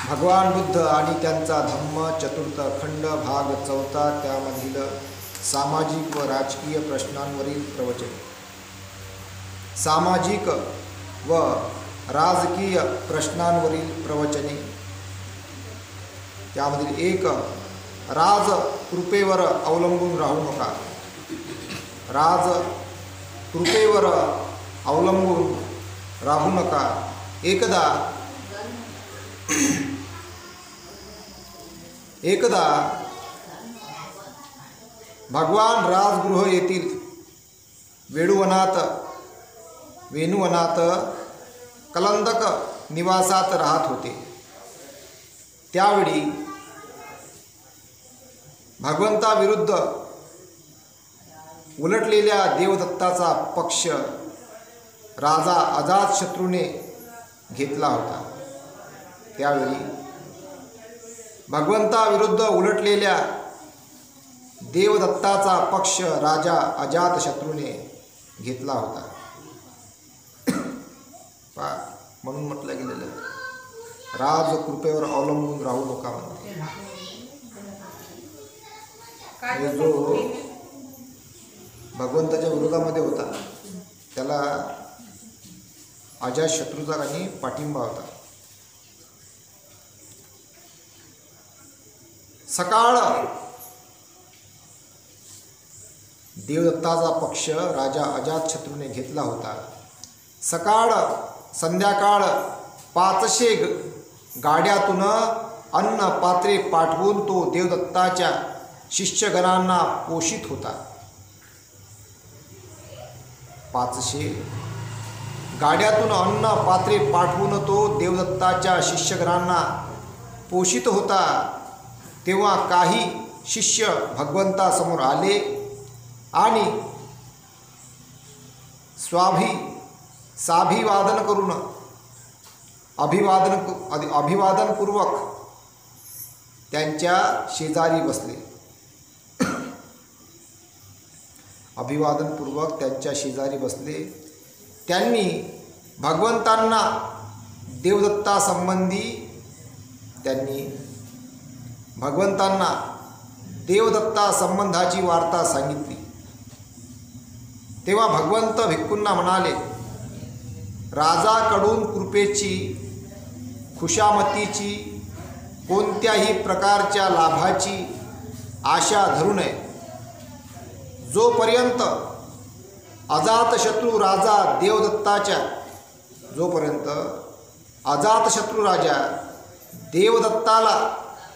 भगवान बुद्ध आणि त्यांचा धम्म चतुर्थ खंड भाग चौथा, त्यामधील सामाजिक व राजकीय प्रश्नांवरील प्रवचन. सामाजिक व राजकीय प्रश्नांवरील प्रवचने. त्यामधील एक, राजकृपेवर अवलंबून राहू नका. राजकृपेवर अवलंबून राहू नका. एकदा भगवान राजगृह येथील वेणुवनात कलंदक निवासात राहत होते. त्यावेळी भगवंताविरुद्ध उलटलेल्या देवदत्ताचा पक्ष राजा अजातशत्रूने घेतला होता. त्यावेळी भगवंताविरुद्ध उलटलेल्या देवदत्ताचा पक्ष राजा अजातशत्रूने घेतला होता. म्हणून म्हटलं गेलेलं राजकृपेवर अवलंबून राहू नका म्हणते. जो भगवंताच्या विरोधामध्ये होता त्याला अजातशत्रूचा काही पाठिंबा होता. सकाळ देवदत्ताचा पक्ष राजा अजातशत्रूने घेतला होता. सकाळ संध्याकाळ 500 गाड्यातून अन्न पात्रे पाठवून तो देवदत्ताच्या शिष्यगणांना पोषित होता. 500 गाड्यातून अन्न पात्रे पाठवून तो देवदत्ताच्या शिष्यगणांना पोषित होता. तेव्हा काही शिष्य भगवंतासमोर आले आणि साभिवादन करून अभिवादनपूर्वक त्यांच्या शेजारी बसले. अभिवादनपूर्वक त्यांच्या शेजारी बसले. त्यांनी भगवंतांना देवदत्ता संबंधाची वार्ता सांगितली. तेव्हा भगवंत भिक्खूंना म्हणाले, राजाकडून कृपेची, खुशामतीची, कोणत्याही प्रकारच्या लाभाची आशा धरू नये. जोपर्यंत अजातशत्रू राजा देवदत्ताला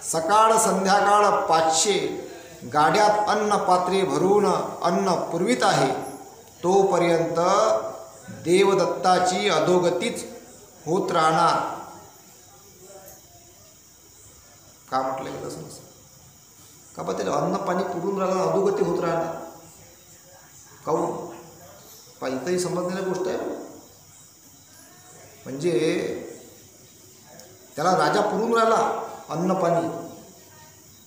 सकाळ संध्याकाळ 500 गाड्यात अन्न पात्रे भरून अन्न पुरवित आहे, तोपर्यंत देवदत्ताची अधोगतीच होत राहणार. का म्हटलं गेलं तसं? का बा त्याला अन्न पाणी पुरून राहिलं, अधोगती होत राहणार? काहून? इथंही समजलेली गोष्ट आहे. म्हणजे त्याला राजा पुरून राहिला अन्न पाणी,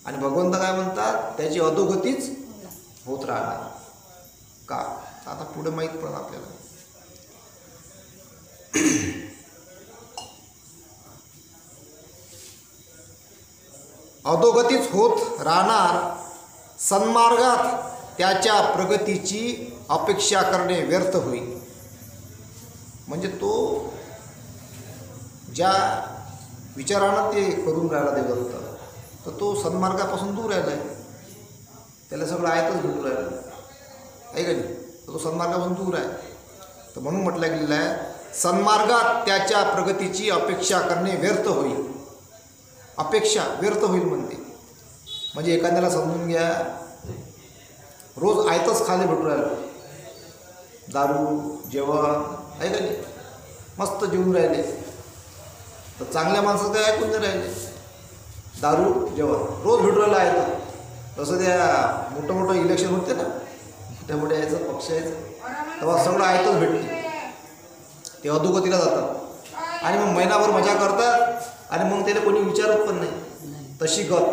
आणि भगवंत काय म्हणतात, त्याची अधोगतीच होत राहणार. का? आता पुढे माहीत पडलं आपल्याला. अधोगतीच होत राहणार. सन्मार्गात त्याच्या प्रगतीची अपेक्षा करणे व्यर्थ होईल. म्हणजे तो ज्या विचारानं ते करून राहिला देवदत्त, तर तो सन्मार्गापासून दूर राहिला आहे. त्याला सगळं आयतच भेटून राहिलं आहे का नाही? तर तो सन्मार्गापासून दूर आहे. तर म्हणून म्हटलं गेलेलं आहे, सन्मार्गात त्याच्या प्रगतीची अपेक्षा करणे व्यर्थ होईल. अपेक्षा व्यर्थ होईल म्हणते. म्हणजे एखाद्याला समजून घ्या, रोज आयतच खाले भेटून राहिलं, दारू जेवण आहे का नाही, मस्त जेवून राहिले, तर चांगल्या माणसाचं काय ऐकून नाही राहिले. दारू जेवण रोज भेटून राहिलं आहे. तसं त्या मोठं इलेक्शन होते ना, मोठ्या यायचं पक्ष यायचं, तेव्हा सगळं आयतच भेटते. ते अधोगतीला जातात आणि मग महिनाभर मजा करतात आणि मग त्याला कोणी विचारत पण नाही. तशी गत.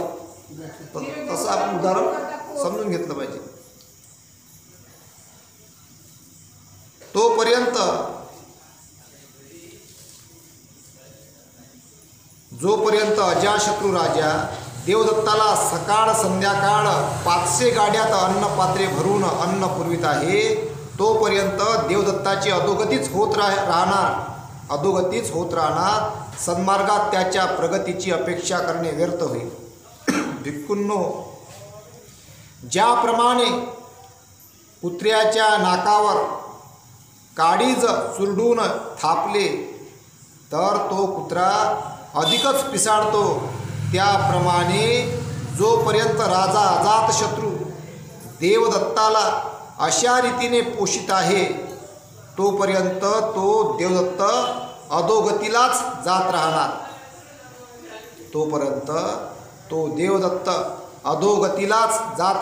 तसं आपण उदाहरण समजून घेतलं पाहिजे. तोपर्यंत जोपर्यंत अजाशत्रू राजा देवदत्ताला सकाळ संध्याकाळ 500 गाड्यात अन्नपात्रे भरून अन्न पुरवित आहे, तोपर्यंत देवदत्ताची अधोगतीच होत राहणार. सन्मार्गात त्याच्या प्रगतीची अपेक्षा करणे व्यर्थ होईल. भिक्खूंनो, ज्याप्रमाणे कुत्र्याच्या नाकावर काडीज चुरडून थापले तर तो कुत्रा अधिकच पिसाळतो, त्याप्रमाणे जोपर्यंत राजा अजातशत्रू देवदत्ताला अशा रीतीने पोषित आहे, तोपर्यंत तो देवदत्त अधोगतीलाच जात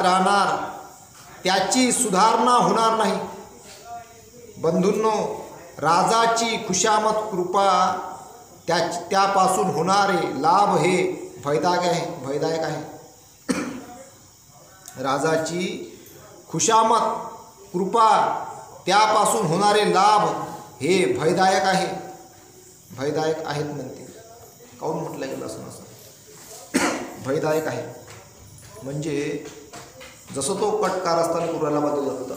राहणार. त्याची सुधारणा होणार नाही. बंधूंनो, राजाची खुशामत कृपा त्यापासून होणारे लाभ हे भयदायक आहे. राजाची खुशामत कृपा त्यापासून होणारे लाभ हे भयदायक आहेत म्हणते. काहून म्हटलं गेलं असं? भयदायक आहे म्हणजे जसं तो कट कारस्थान करू राहिला बदल होता,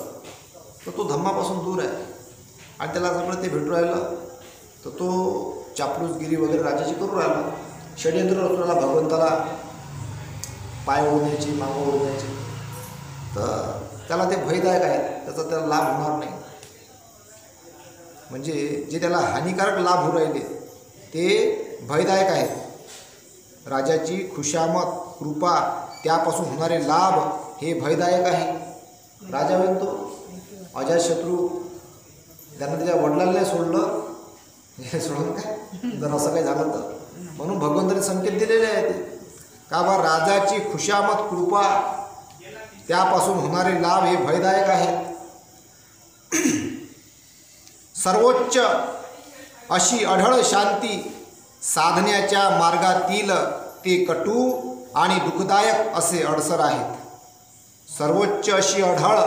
तर तो धम्मापासून दूर आहे आणि त्याला सगळं ते भेटू राहिलं, तर तो चापलूसगिरी वगैरे राजाची करू राहिला, षड्यंत्र रचू राहिला भगवंताला पाय ओढण्याची, मागं ओढण्याची, तर त्याला ते भयदायक आहे, त्याचा त्याला लाभ होणार नाही. म्हणजे जे त्याला हानिकारक लाभ होऊ राहिले ते भयदायक आहेत. राजाची खुशामत कृपा त्यापासून होणारे लाभ हे भयदायक आहे. राजा म्हणतो अजातशत्रू त्यांना त्याच्या वडिलांना नाही सोडलं, हे सोडून काय जर असं काही झालं तर, म्हणून भगवंताने संकेत दिलेले आहेत का बा राजाची खुशामत कृपा त्यापासून होणारे लाभ हे भयदायक आहेत. सर्वोच्च अशी अढळ शांती साधण्याच्या मार्गातील ते कटू आणि दुःखदायक असे अडसर आहेत. सर्वोच्च अशी अढळ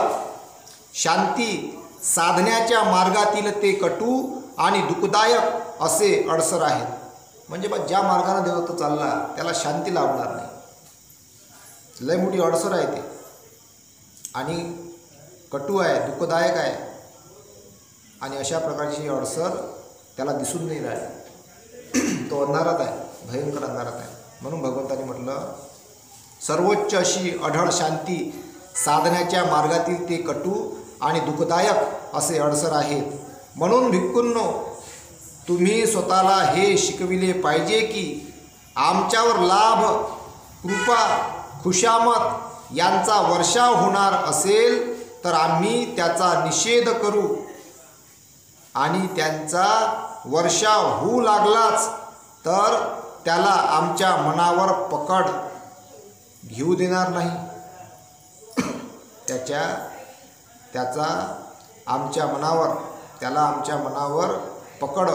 शांती साधण्याच्या मार्गातील ते कटू आणि दुःखदायक असे अडसर आहेत. म्हणजे बा ज्या मार्गाने देवदत्त चालला त्याला शांती लाभणार नाही, लय मोठी अडसर आहे ते, आणि कटू आहे, दुःखदायक आहे, आणि अशा प्रकारची अडसर त्याला दिसून नाही राहिली. तो अंधारात आहे, भयंकर अंधारात आहे. म्हणून भगवंताने म्हटलं सर्वोच्च अशी अढळ शांती साधण्याच्या मार्गातील ते कटू आणि दुःखदायक असे अडसर आहेत. म्हणून भिक्खूंनो, तुम्ही स्वतःला हे शिकविले पाहिजे की आमच्यावर लाभ, कृपा, खुशामत यांचा वर्षाव होणार असेल तर आम्ही त्याचा निषेध करू, आणि त्यांचा वर्षाव होऊ लागलाच तर त्याला आमच्या मनावर पकड घेऊ देणार नाही. त्याला आमच्या मनावर पकड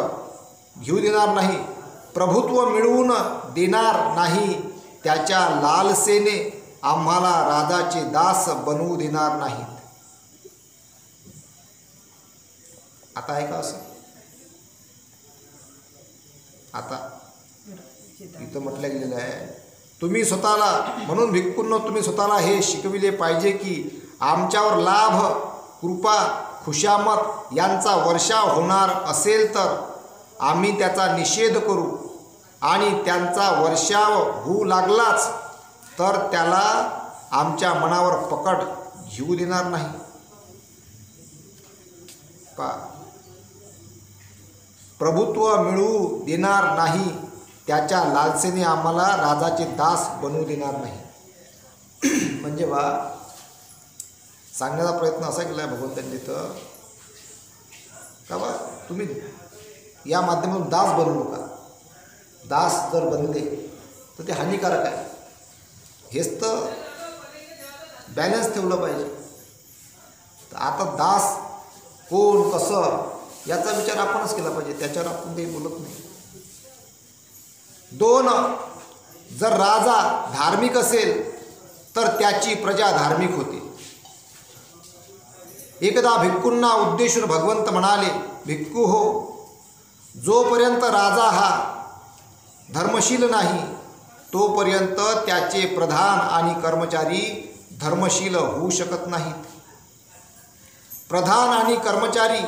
घेऊ देणार नाही, प्रभुत्व मिळवून देणार नाही, त्याच्या लालसेने आम्हाला राजाचे दास बनवू देणार नाहीत. आता आहे का असं? आता इथं म्हटलं गेलेलं आहे तुम्ही स्वतःला, म्हणून भिक्खूंनो तुम्ही स्वतःला हे शिकविले पाहिजे की आमच्यावर लाभ, कृपा, खुशामत यांचा वर्षाव होणार असेल तर आम्ही त्याचा निषेध करू, आणि त्यांचा वर्षाव होऊ लागलाच तर त्याला आमच्या मनावर पकड घेऊ देणार नाही. प्रभुत्व मिळवू देणार नाही, त्याच्या लालसेने आम्हाला राजाचे दास बनवू देणार नाही. म्हणजे बा सांगण्याचा प्रयत्न असा केला आहे भगवंतांनी तिथं का बा तुम्ही या माध्यमातून दास बनवू नका. दास जर बनले तर ते हानिकारक आहे. हेच तर बॅलन्स ठेवलं पाहिजे. तर आता दास कोण, कसं याचा विचार आपणच केला पाहिजे, त्याच्यावर आपण काही बोलत नाही. 2, जर राजा धार्मिक असेल तर त्याची प्रजा धार्मिक होते. एकदा भिक्खूंना उद्देशून भगवंत म्हणाले, भिक्खू हो, जोपर्यंत राजा हा धर्मशील नाही तोपर्यंत त्याचे प्रधान आणि कर्मचारी धर्मशील होऊ शकत नाहीत. प्रधान आणि कर्मचारी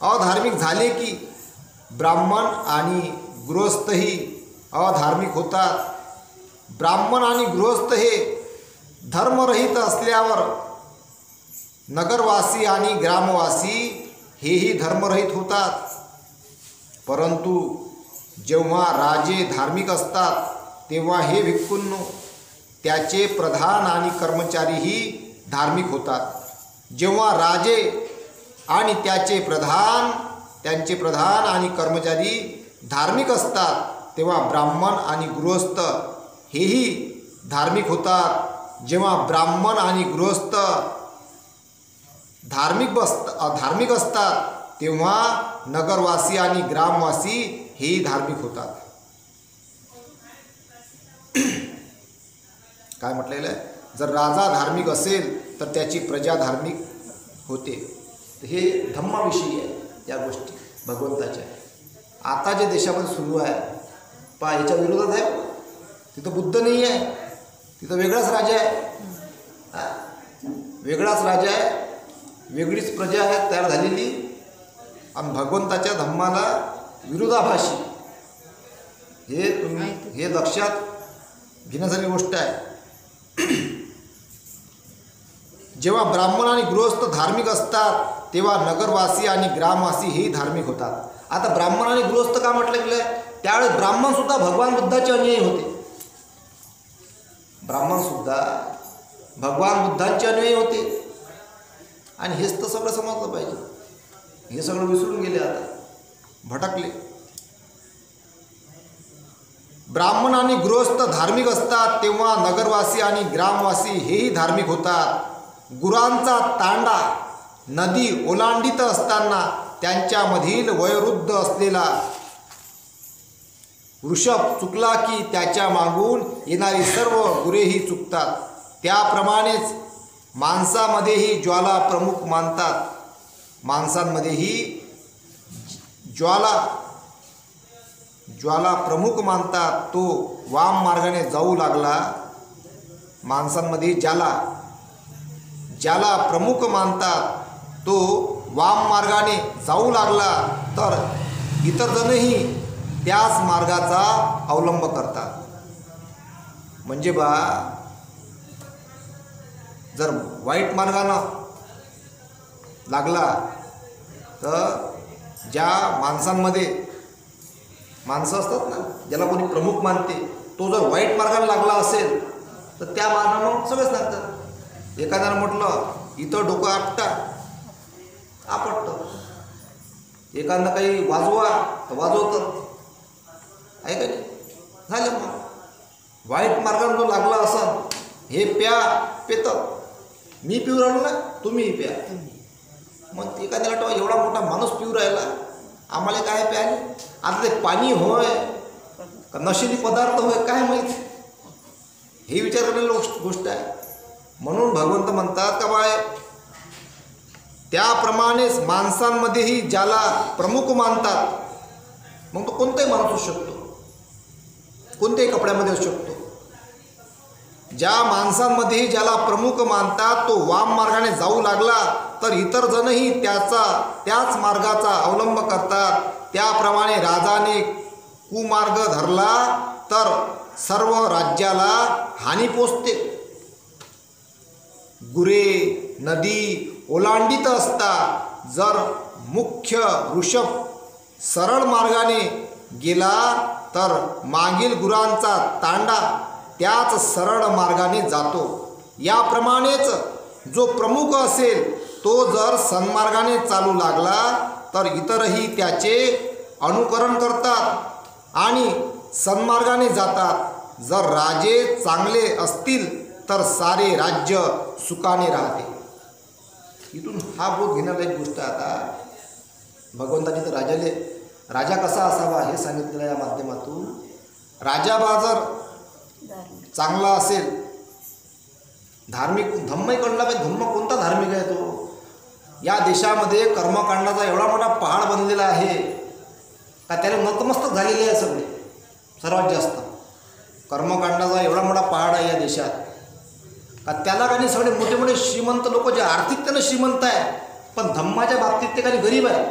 अधार्मिक झाले की ब्राह्मण आणि गृहस्थही अधार्मिक होतात. ब्राह्मण आणि गृहस्थ हे धर्मरहित असल्यावर नगरवासी आणि ग्रामवासी हेही धर्मरहित होतात. परंतु जेव्हा राजे धार्मिक असतात तेव्हा हे भिक्खूंनो त्याचे प्रधान आणि कर्मचारीही धार्मिक होतात. जेव्हा राजे आणि त्यांचे प्रधान आणि कर्मचारी धार्मिक असतात तेव्हा ब्राह्मण आणि गृहस्थ हेही धार्मिक होतात. जेव्हा ब्राह्मण आणि गृहस्थ धार्मिक असतात तेव्हा नगरवासी आणि ग्रामवासी हेही धार्मिक होतात. काय म्हटलेलं आहे? जर राजा धार्मिक असेल तर त्याची प्रजा धार्मिक होते. हे धम्माविषयी आहे या गोष्टी भगवंताच्या. आता जे देशामध्ये सुरू आहे पहा याच्या विरोधात आहे. तिथं बुद्ध नाही आहे, तिथं वेगळाच राजा आहे, वेगळाच राजा आहे, वेगळीच प्रजा आहे तयार झालेली आणि भगवंताच्या धम्माला विरोधाभासी. हे तुम्ही हे लक्षात घेण्यासारखी गोष्ट आहे. जेव्हा ब्राह्मण आणि गृहस्थ धार्मिक असतात तेव्हा नगरवासी आणि ग्रामवासी हेही धार्मिक होतात. आता ब्राह्मण आणि गृहस्थ का म्हटलं गेलं? त्यावेळेस ब्राह्मणसुद्धा भगवान बुद्धाचे अनुयायी होते. ब्राह्मणसुद्धा भगवान बुद्धांचे अनुयायी होते. आणि हेच तर सगळं समजलं पाहिजे. हे सगळं विसरून गेले, आता भटकले. ब्राह्मण आणि गृहस्थ धार्मिक असतात तेव्हा नगरवासी आणि ग्रामवासी हेही धार्मिक होतात. गुरांचा तांडा नदी ओलांडीत असताना त्यांच्यामधील वयोवृद्ध असलेला वृषभ चुकला की त्याच्या मागून येणारी सर्व गुरेही चुकतात. त्याप्रमाणेच माणसामध्येही ज्वाला प्रमुख मानतात. माणसांमध्येही ज्वाला प्रमुख मानतात. तो वाम मार्गाने जाऊ लागला. माणसांमध्ये ज्याला प्रमुख मानतात तो वाम मार्गाने जाऊ लागला तर इतर जणही त्याच मार्गाचा अवलंब करतात. म्हणजे जर वाईट मार्गानं लागला तर ज्या माणसांमध्ये माणसं असतात ना ज्याला कोणी प्रमुख मानते तो जर वाईट मार्गाने लागला असेल तर त्या मार्गानं सगळंच लागतात. एखाद्यानं म्हटलं इथं डोकं आपटतं, एखादं काही वाजवा तर वाजवतं, आहे का नाही? झालं मग वाईट मार्गाने जो लागला असं हे पेतं, मी पिऊ राहिलो ना तुम्हीही प्या. मग एखाद्याला वाटतं एवढा मोठा माणूस पिऊ राहिला आम्हाला काय प्याले. आता ते पाणी होय का नशिली पदार्थ होय काय माहीत, हे विचार करलेली गोष्ट आहे. म्हणून भगवंत म्हणतात का बाय त्याप्रमाणेच माणसांमध्येही ज्याला प्रमुख मानतात, मग तो कोणताही माणूस असू शकतो, कोणत्याही कपड्यामध्ये असू शकतो. ज्या माणसांमध्येही ज्याला प्रमुख मानतात तो वाम मार्गाने जाऊ लागला तर इतर जणही त्याच मार्गाचा अवलंब करतात. त्याप्रमाणे राजाने कुमार्ग धरला तर सर्व राज्याला हानी पोचते. गुरे नदी ओलांडीत असता जर मुख्य वृषभ सरळ मार्गाने गेला तर मागील गुरांचा तांडा त्याच सरळ मार्गाने जातो. याप्रमाणेच जो प्रमुख असेल तो जर सन्मार्गाने चालू लागला तर इतरही त्याचे अनुकरण करतात आणि सन्मार्गाने जातात. जर राजे चांगले असतील तर सारे राज्य सुखाने राहते. इथून हा बोध घेण्याला एक गोष्ट. आता भगवंतानी तर राजा कसा असावा हे सांगितलेलं या माध्यमातून. राजा जर चांगला असेल, धार्मिक धम्मही कळला पाहिजे. धम्म कोणता धार्मिक आहे तो? या देशामध्ये कर्मकांडाचा एवढा मोठा पहाड बनलेला आहे का त्याला नतमस्तक झालेले आहे सगळे. सर्वात जास्त. कर्मकांडाचा एवढा मोठा पहाड आहे या देशात का त्याला काही सगळे मोठे मोठे श्रीमंत लोक जे आर्थिकतेनं श्रीमंत आहे, पण धम्माच्या बाबतीत ते काही गरीब आहे.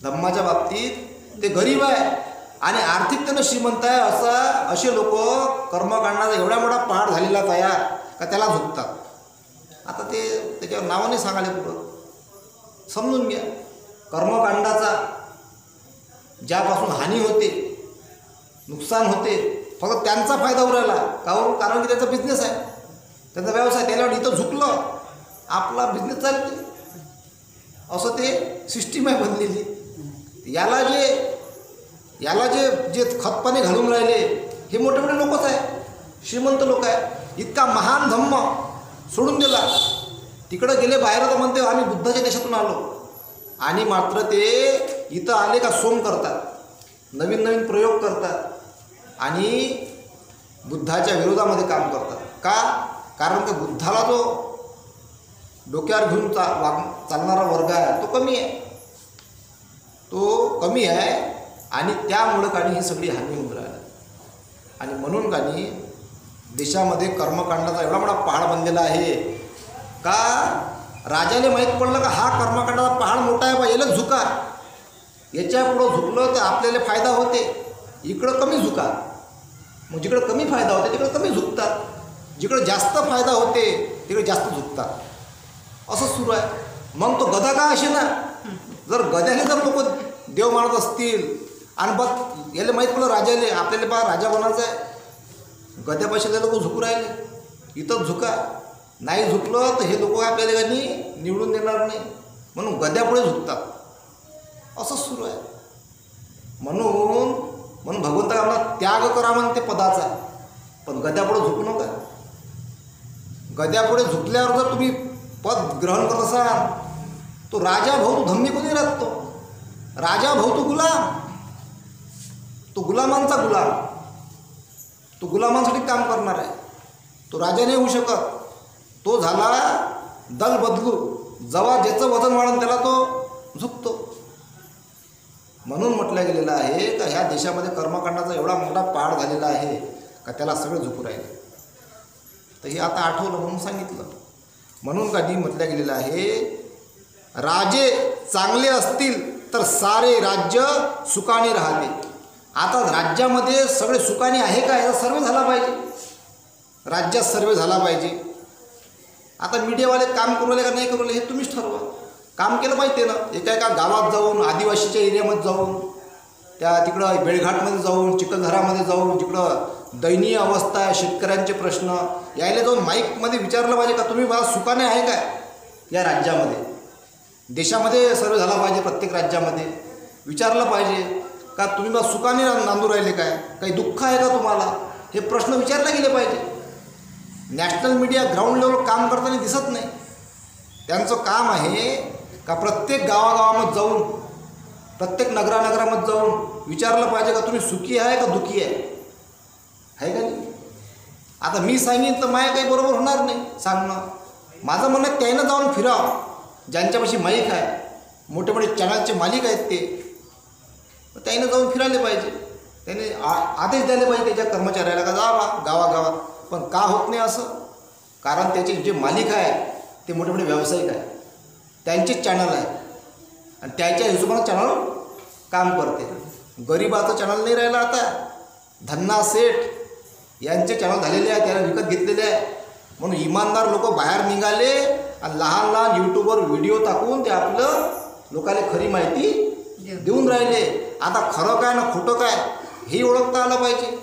धम्माच्या बाबतीत ते गरीब आहे आणि आर्थिकतेनं श्रीमंत आहे. असे लोक कर्मकांडाचा एवढा मोठा पहाड झालेला तयार का त्याला झुकतात. आता ते त्याच्यावर नावाने सांगायला पुढं समजून घ्या. कर्मकांडाचा ज्यापासून हानी होते, नुकसान होते, फक्त त्यांचा फायदा उरायला कारण की त्यांचा बिझनेस आहे, त्यांचा व्यवसाय. त्याच्यावर इथं झुकलं आपला बिझनेस चालते, असं ते सिस्टीम आहे बनलेली. याला जे जे खतपाणी घालून राहिले हे मोठे मोठे लोकच आहे, श्रीमंत लोक आहे. इतका महान धम्म सोडून दिला, तिकडं गेले बाहेर तर म्हणते आम्ही बुद्धाच्या देशातून आलो, आणि मात्र ते इथं आले का सोम करतात, नवीन नवीन प्रयोग करतात आणि बुद्धाच्या विरोधामध्ये काम करतात. का? कारण की बुद्धाला जो डोक्यावर घेऊन चालणारा वर्ग आहे तो कमी आहे आणि त्यामुळं काही ही सगळी हानी होऊन राहिली. आणि म्हणून काही देशामध्ये कर्मकांडाचा एवढा मोठा पहाड बनलेला आहे का राजाने माहीत पडलं का हा कर्मकांडाचा पहाड मोठा आहे बा, याला झुका. याच्या पुढं झुकलं तर आपल्याला फायदा होते, इकडं कमी झुका. मग जिकडं कमी फायदा होते तिकडं कमी झुकतात, जिकडं जास्त फायदा होते तिकडे जास्त झुकतात. असं सुरू आहे. मग तो गदा का असे ना, जर गद्याने जर लोक देव मानत असतील आणि बस याला माहीत पडलं राजाले आपल्याला पहा राजा बनायचं आहे, गद्यापाशी लोक झुकू राहिले, इथंच झुका. नाही झुकलं तर हे लोक आपल्याला काही निवडून देणार नाही, म्हणून गद्यापुढे झुकतात. असंच सुरू आहे. म्हणून भगवंता आम्हाला त्याग करा म्हणते पदाचा, पण गद्यापुढे झुकू नका. गद्यापुढे झुकल्यावर जर तुम्ही पद ग्रहण करत असाल तो राजा भाऊ तो धम्मी कोणी राहतो, राजा भाऊ तो गुलाम, तो गुलामांचा गुलाम, तो गुलामांसाठी काम करणार आहे. तो राजा नाही होऊ शकत. तो झाला दल बदलू, जेव्हा ज्याचं वजन वाढून त्याला तो झुकतो. म्हणून म्हटलं गेलेलं आहे का ह्या देशामध्ये कर्मकांडाचा एवढा मोठा पहाड झालेला आहे का त्याला सगळं झुकू राहिले. तर हे आता आठवलं म्हणून सांगितलं. म्हणून काही म्हटलं गेलेलं आहे, राजे चांगले असतील तर सारे राज्य सुखाने राहते. आता राज्यामध्ये सगळे सुखाने आहे का याचा सर्वे झाला पाहिजे, राज्यात सर्वे झाला पाहिजे. आता मीडियावाले काम करू राहिले का नाही करू राहिले हे तुम्हीच ठरवा. काम केलं पाहिजे ना, एका गावात जाऊन, आदिवासीच्या एरियामध्ये जाऊन, त्या तिकडं बेळघाटमध्ये जाऊन, चिखलदरामध्ये जाऊन, जिकडं दयनीय अवस्था आहे, शेतकऱ्यांचे प्रश्न, यायला जाऊन माईकमध्ये विचारलं पाहिजे का तुम्ही मला सुखाने आहे काय या राज्यामध्ये. देशामध्ये सर्व झाला पाहिजे, प्रत्येक राज्यामध्ये विचारलं पाहिजे का तुम्ही मला सुखाने नांदू राहिले काय, काही दुःख आहे का तुम्हाला, हे प्रश्न विचारले गेले पाहिजे. नॅशनल मीडिया ग्राउंड लेवल काम करताना दिसत नाही. त्यांचं काम आहे का प्रत्येक गावागावामध्ये जाऊन, प्रत्येक नगरामध्ये जाऊन विचारलं पाहिजे का तुम्ही सुखी आहे का दुःखी आहे का नाही. आता मी सांगेन तर माया काही बरोबर होणार नाही सांगणं. माझं म्हणणं आहे त्यानं जाऊन फिरावं, ज्यांच्यापाशी माईक आहे, मोठे मोठे चॅनलचे मालिक आहेत ते, त्यानं जाऊन फिरायला पाहिजे. त्याने आदेश द्यायला पाहिजे त्याच्या कर्मचाऱ्याला का जावा गावागावात. पण का होत नाही असं? कारण त्याचे जे मालिक आहे ते मोठे मोठे व्यावसायिक आहे, त्यांचेच चॅनल आहे आणि त्याच्या हिशोबानं चॅनल काम करते. गरिबाचं चॅनल नाही राहिलं आता. धन्ना सेठ यांचे चॅनल झालेले आहे, त्याला विकत घेतलेले आहे. म्हणून इमानदार लोक बाहेर निघाले आणि लहान लहान यूट्यूबवर व्हिडिओ टाकून ते आपलं लोकांना खरी माहिती देऊन राहिले. आता खरं काय ना खोटं काय हे ओळखता आलं पाहिजे.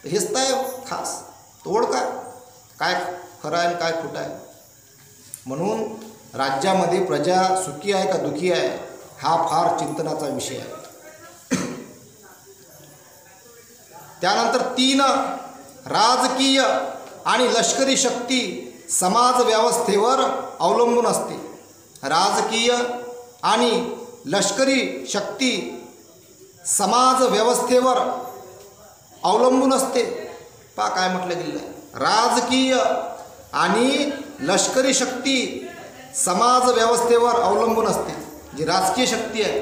हेच तर आहे खास, तो ओळखा काय खरं आहे आणि काय खोटं आहे. म्हणून राज्यामध्ये प्रजा सुखी आहे का दुःखी आहे हा फार चिंतनाचा विषय आहे. त्यानंतर 3 राजकीय आणि लष्करी शक्ती समाज व्यवस्थेवर अवलंबून असते. राजकीय आणि लष्करी शक्ती समाज व्यवस्थेवर अवलंबून असते. पहा काय म्हटलं गेलं आहे, राजकीय आणि लष्करी शक्ती समाज व्यवस्थेवर अवलंबून असते. जी राजकीय शक्ती आहे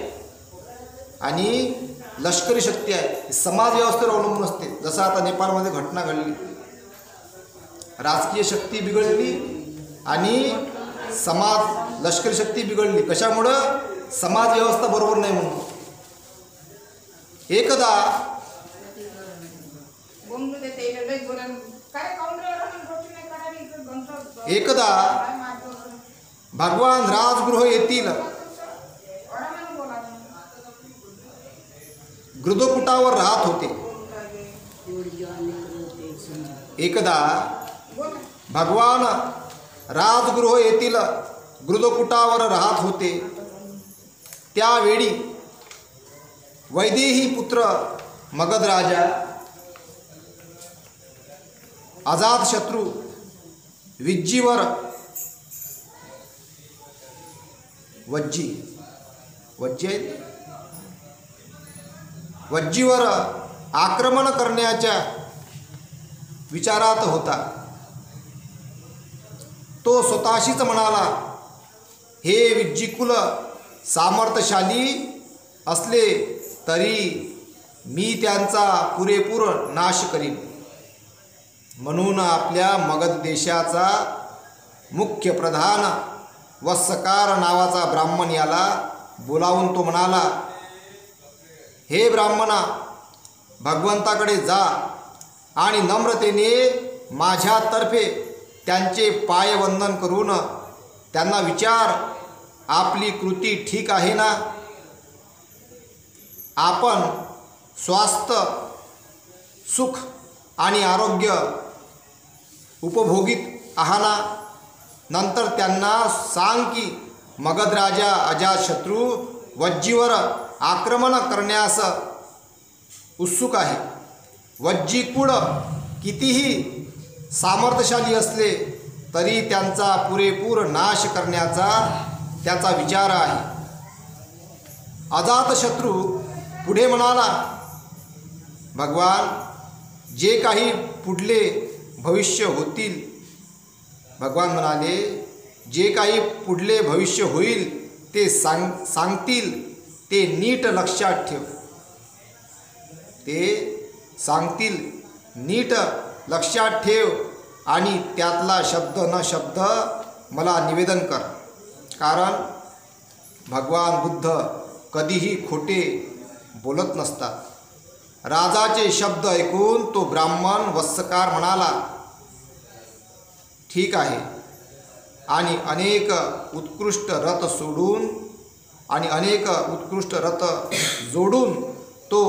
आणि लष्करी शक्ती आहे, समाज व्यवस्थेवर अवलंबून असते. जसं आता नेपाळमध्ये घटना घडली, राजकीय शक्ती बिघडली आणि समाज लष्करी शक्ती बिघडली. कशामुळं? समाज व्यवस्था बरोबर नाही म्हणून. एकदा भगवान राजगृह येथील गृधकुटावर राहत होते. एकदा भगवान राजगृह येथील गृधकुटावर राहत होते. त्यावेळी वैदेही पुत्र मगध राजा अजातशत्रू वज्जीवर वज्जीवर आक्रमण करण्याच्या विचारात होता. तो स्वतःशीच म्हणाला, हे विज्जीकुल सामर्थ्यशाली असले तरी मी त्यांचा पुरेपूर नाश करीन. म्हणून आपल्या मगध देशाचा मुख्य प्रधान वत्सकार नावाचा ब्राह्मण याला बोलावून तो म्हणाला, हे ब्राह्मणा, भगवंताकडे जा आणि नम्रतेने माझ्यातर्फे त्यांचे पायवंदन करून त्यांना विचार, आपली कृती ठीक आहे ना? आपण स्वास्थ्य, सुख आणि आरोग्य उपभोगीत आहात ना? नंतर त्यांना सांग की मगध राजा अजातशत्रू वज्जीवर आक्रमण करण्यास उत्सुक आहे. वज्जीकुळ कितीही सामर्थ्यशाली असले तरी त्यांचा पुरेपूर नाश करण्याचा त्याचा विचार आहे. अजातशत्रू पुढे म्हणाला, भगवान, जे काही पुढले भविष्य होतील, भगवान म्हणाले, जे काही पुढले भविष्य होईल ते सांगतील ते नीट लक्षात ठेव. ते सांगतील नीट लक्षात ठेव आणि त्यातला शब्द न शब्द मला निवेदन कर. कारण भगवान बुद्ध कधीही खोटे बोलत नसतात. राजाचे शब्द ऐकून तो ब्राह्मण वत्सकार म्हणाला, ठीक आहे. आणि अनेक उत्कृष्ट रथ जोडून तो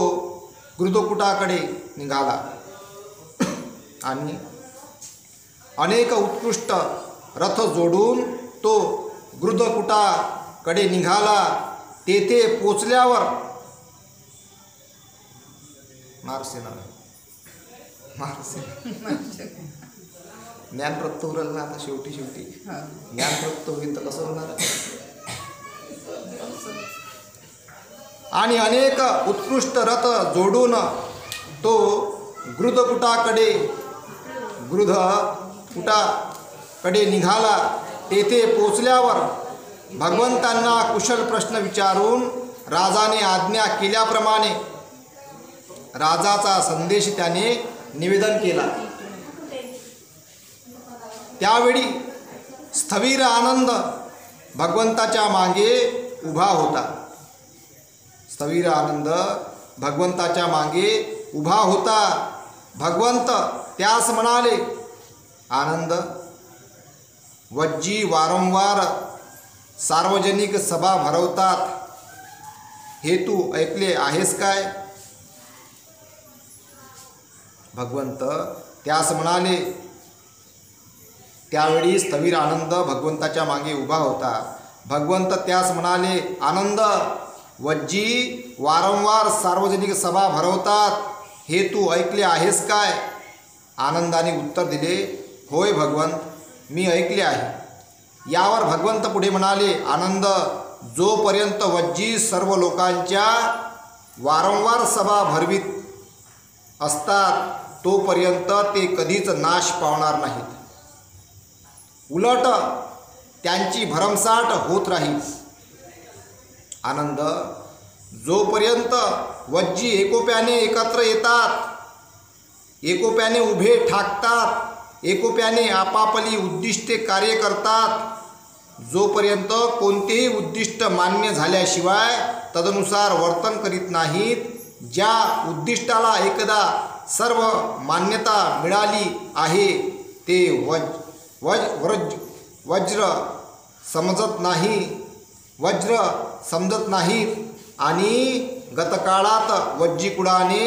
गृधकुटाकडे निघाला. आणि अनेक उत्कृष्ट रथ जोडून तो गृधकुटाकडे निघाला. तेथे पोचल्यावर ज्ञानप्राप्त होईल ना. आता शेवटी ज्ञानप्राप्त होईल तर कसं होणार? आणि अनेक उत्कृष्ट रथ जोडून तो गृधकुटाकडे निघाला. तेथे पोचल्यावर भगवंतांना कुशल प्रश्न विचारून राजाने आज्ञा केल्याप्रमाणे राजाचा संदेश त्याने निवेदन केला. त्यावेळी स्थविर आनंद भगवंताच्या मागे उभा होता. भगवंत त्यास म्हणाले, आनंद, वज्जी वारंवार सार्वजनिक सभा भरवतात हे तू ऐकले आहेस काय? भगवंत त्यास म्हणाले. त्यावेळी स्थविर आनंद भगवंताच्या मागे उभा होता. भगवंत त्यास म्हणाले, आनंद, वज्जी वारंवार सार्वजनिक सभा भरवतात हे तू ऐकले आहेस काय? आनंदाने उत्तर दिले, होय भगवंत, मी ऐकले आहे. यावर भगवंत पुढे म्हणाले, आनंद, जोपर्यंत वज्जी सर्व लोकांच्या वारंवार सभा भरवीत असतात तोपर्यंत ते कधीच नाश पावणार नाहीत. उलट त्यांची भरमसाठ होत राहील. आनंद, जोपर्यंत वज्जी एकोप्याने एकत्र येतात, एकोप्याने उभे ठाकतात, एकोप्याने आपापली उद्दिष्टे कार्य करतात. जोपर्यंत कोणतेही उद्दिष्ट मान्य झाल्याशिवाय तदनुसार वर्तन करीत नाहीत, ज्या उद्दिष्टाला एकदा सर्व मान्यता मिळाली आहे ते वज्र समजत नाहीत आणि गतकाळात वज्जीकुळाने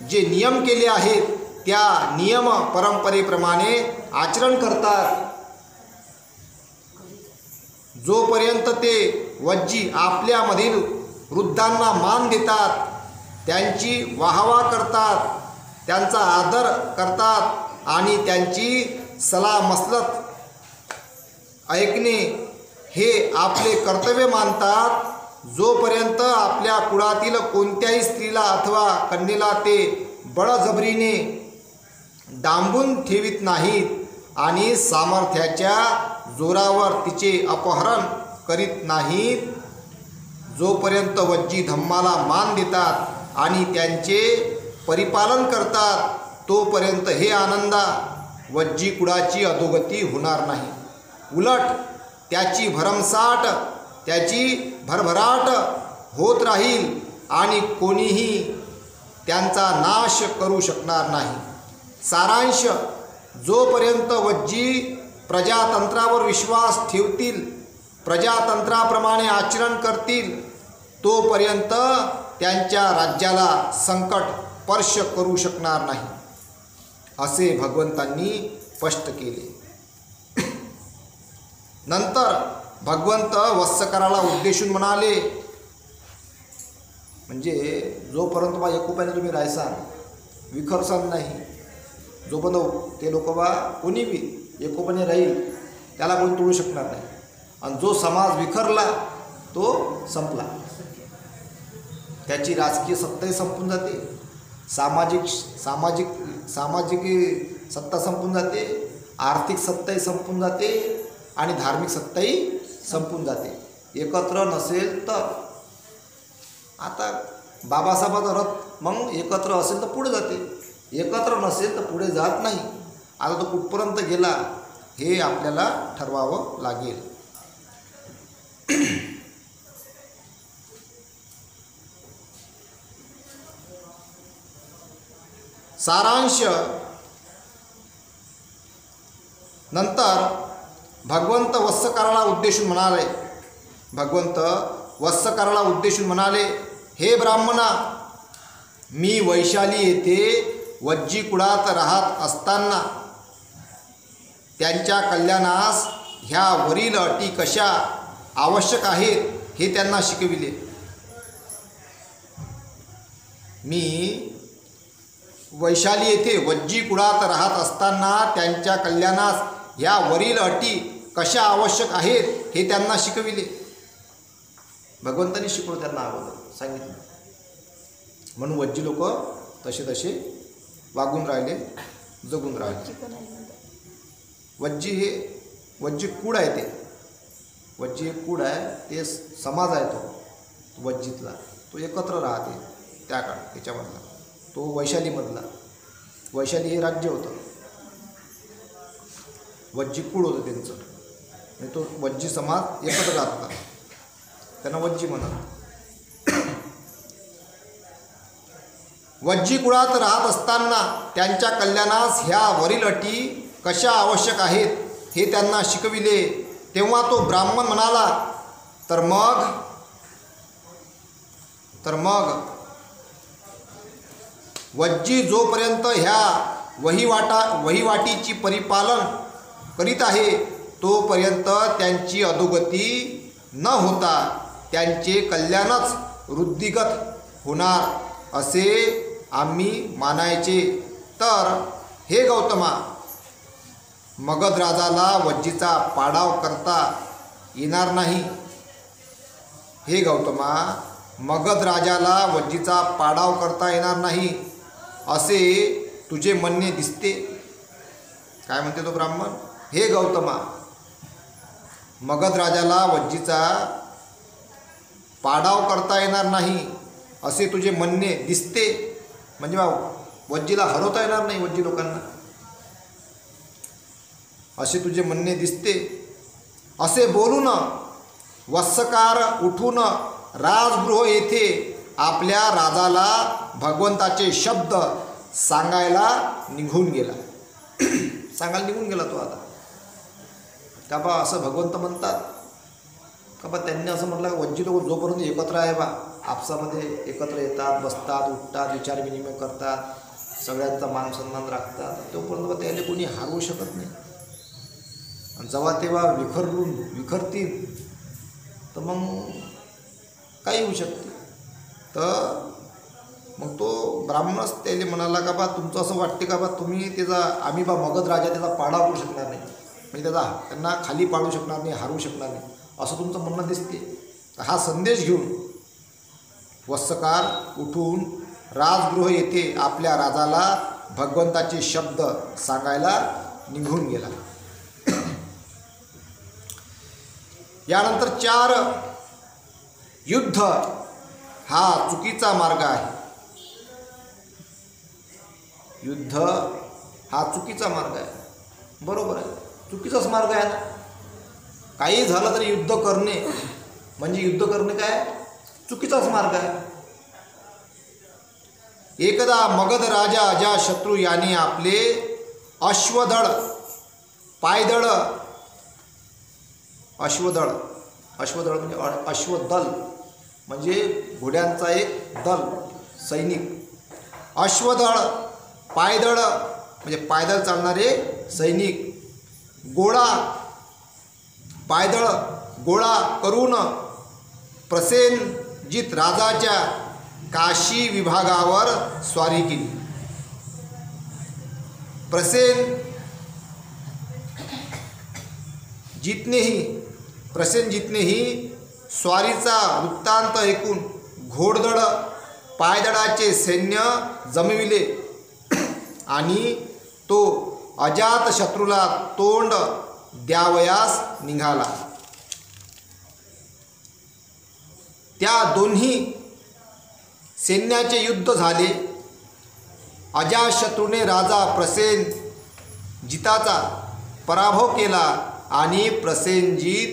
जे नियम केले आहेत त्या नियम परंपरेप्रमाणे आचरण करतात. जोपर्यंत ते वज्जी आपल्यामधील वृद्धांना मान देतात, त्यांची वाहवा करतात, त्यांचा आदर करतात आणि त्यांची सलामसलत ऐकणे हे आपले कर्तव्य मानतात, जोपर्यंत आपल्या कुळातील कोणत्याही स्त्रीला अथवा कन्येला ते बळजबरीने डांबून ठेवीत नाहीत आणि सामर्थ्याच्या जोरावर तिचे अपहरण करीत नाहीत, जोपर्यंत वज्जी धम्माला मान देतात आणि त्यांचे परिपालन करतात, तोपर्यंत हे आनंदा वज्जी कुळाची अधोगती होणार नाही. उलट त्याची भरमसाट, त्याची भरभराट होत राहील आणि कोणीही त्यांचा नाश करू शकणार नाही. सारांश: जोपर्यंत वज्जी प्रजातंत्रावर विश्वास ठेवतील, प्रजातंत्राप्रमाणे आचरण करतील, तोपर्यंत त्यांच्या राज्याला संकट स्पर्श करू शकणार नाही, असे भगवंतांनी स्पष्ट केले. नंतर भगवंत वत्सकराला उद्देशून म्हणाले, म्हणजे जोपर्यंत बा एकोप्याने तुम्ही राहायसाल, विखरसाल नाही, जोपर्यंत ते लोक बा कोणी बी एकोप्याने राहील त्याला कोणी तोडू शकणार नाही. आणि जो समाज विखरला तो संपला, त्याची राजकीय सत्ताही संपून जाते, सामाजिक सत्ता संपून जाते, आर्थिक सत्ताही संपून जाते आणि धार्मिक सत्ताही संपून जाते. एकत्र नसेल तर आता बाबासाहेबाचा रथ मग एकत्र असेल तर पुढे जाते, एकत्र नसेल तर पुढे जात नाही. आता तो कुठपर्यंत गेला हे आपल्याला ठरवावं लागेल. सारांश: नंतर भगवंत वत्सकराला उद्देशून म्हणाले, हे ब्राह्मणा, मी वैशाली येथे वज्जी कुळात राहत असताना त्यांच्या कल्याणास ह्या वरील अटी कशा आवश्यक आहेत हे त्यांना शिकविले. मी वैशाली येथे वज्जी कुळात राहत असताना त्यांच्या कल्याणास ह्या वरील अटी कशा आवश्यक आहेत हे त्यांना शिकविले. भगवंतांनी शिकवलं त्यांना, अगोदर सांगितलं. म्हणून वज्जी लोक तसे वागून राहिले, जगून राहिले. वज्जी कूड आहे, ते वज्जी एक कूड आहे, ते समाज आहे तो वज्जीतला, तो एकत्र राहते त्या काळात. त्याच्यामधला तो वैशालीमधला, वैशाली हे राज्य होतं, वज्जी कूड होतं त्यांचं, आणि तो वज्जी समाज एकत्र राहत होता, त्यांना वज्जी म्हणत. वज्जी कुळात राहत असताना त्यांच्या कल्याणास ह्या वरील अटी कशा आवश्यक आहेत हे त्यांना शिकविले. तेव्हा तो ब्राह्मण म्हणाला, तर मग वज्जी जोपर्यंत ह्या वहिवाटीची परिपालन करीत आहे तोपर्यंत त्यांची अधोगती न होता त्यांचे कल्याणच वृद्धिगत होणार असे आम्ही मानायचे. तर हे गौतमा, मगध राजाला वज्जीचा पाडाव करता येणार नाही. हे गौतमा, मगध राजाला वज्जीचा पाडाव करता येणार नाही असे तुझे म्हणणे दिसते. काय म्हणते तो ब्राह्मण? हे गौतमा, मगध राजाला वज्जीचा पाडाव करता येणार नाही असे तुझे म्हणणे दिसते, म्हणजे वज्जीला हरवता येणार नाही वज्जी लोकांना. असे तुझे म्हणणे दिसते, असे बोलून वत्सकार उठून राजगृह येथे आपल्या राजाला भगवंताचे शब्द सांगायला निघून गेला. सांगायला निघून गेला तो आता. का बा असं भगवंत म्हणतात का बा? त्यांनी असं म्हटलं वज्जी लोक जोपर्यंत एकत्र आहे बा, आपसामध्ये एकत्र येतात, बसतात, उठतात, विचारविनिमय करतात, सगळ्यांचा मान सन्मान राखतात, तोपर्यंत त्याला कोणी हारवू शकत नाही. आणि जेव्हा तेव्हा विखरतील तर मग काही होऊ शकते. तर मग तो ब्राह्मणच त्याला म्हणाला का बा तुमचं असं वाटते का बा तुम्ही त्याचा आम्ही बा मगध राजा त्याचा पाडा करू शकणार नाही, म्हणजे त्यांना खाली पाडू शकणार नाही, हारू शकणार नाही, असं तुमचं म्हणणं दिसते. हा संदेश घेऊन वत्सकार उठून राजगृह येथे आपल्या राजाला भगवंताचे शब्द सांगायला निघून गेला. यानंतर 4 युद्ध हा चुकीचा मार्ग आहे. युद्ध हा चुकीचा मार्ग आहे. बरोबर आहे, चुकीचाच मार्ग आहे ना. काही झालं तरी युद्ध करणे म्हणजे युद्ध करणे काय चुकीचाच मार्ग आहे. एकदा मगध राजा अजातशत्रू याने आपले अश्वदळ पायदळ म्हणजे अश्वदल म्हणजे घोड्यांचा एक दल सैनिक. अश्वदळ पायदळ म्हणजे पायदळ चालणारे सैनिक, पायदळ गोळा करून प्रसेनजित राजाच्या काशी विभागावर स्वारी केली. प्रसेनजितनेही स्वारीचा वृत्तांत ऐकून घोडदळ पायदळाचे सैन्य जमविले आणि तो अजातशत्रूला तोंड द्यावयास निघाला. त्या दोन्ही सैन्याचे युद्ध झाले. अजातशत्रूने राजा प्रसेनजिताचा पराभव केला आणि प्रसेनजित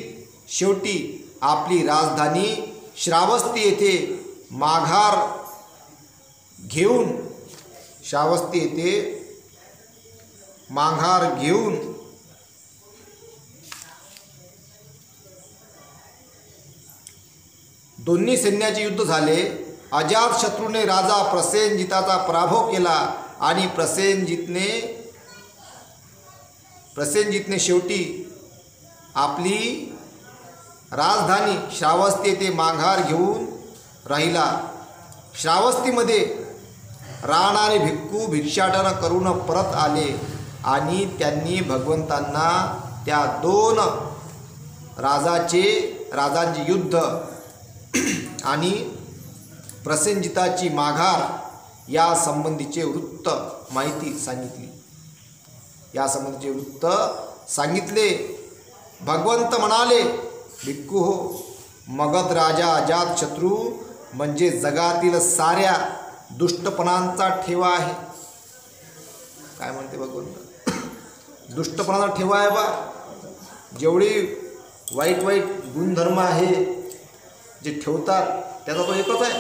शेवटी आपली राजधानी श्रावस्ती येथे माघार घेऊन दोन्ही सैन्याचे युद्ध झाले. अजातशत्रूने राजा प्रसेनजिताचा पराभव केला आणि प्रसेनजितने शेवटी आपली राजधानी श्रावस्ती येथे माघार घेऊन राहिला. श्रावस्तीमध्ये राहणारे भिक्खू भिक्षाटन करून परत आले आणि त्यांनी भगवंतांना त्या 2 राजांचे युद्ध आणि प्रसेनजिताची माघार या संबंधीचे माहिती सांगितले. भगवंत म्हणाले, भिक्खू हो, मगध राजा अजातशत्रू म्हणजे जगातील साऱ्या दुष्टपणांचा ठेवा आहे. काय म्हणते भगवंत? दुष्टपणाचा ठेवा आहे बा. जेवढी वाईट गुणधर्म आहे जे ठेवतात त्याचा तो एकच आहे,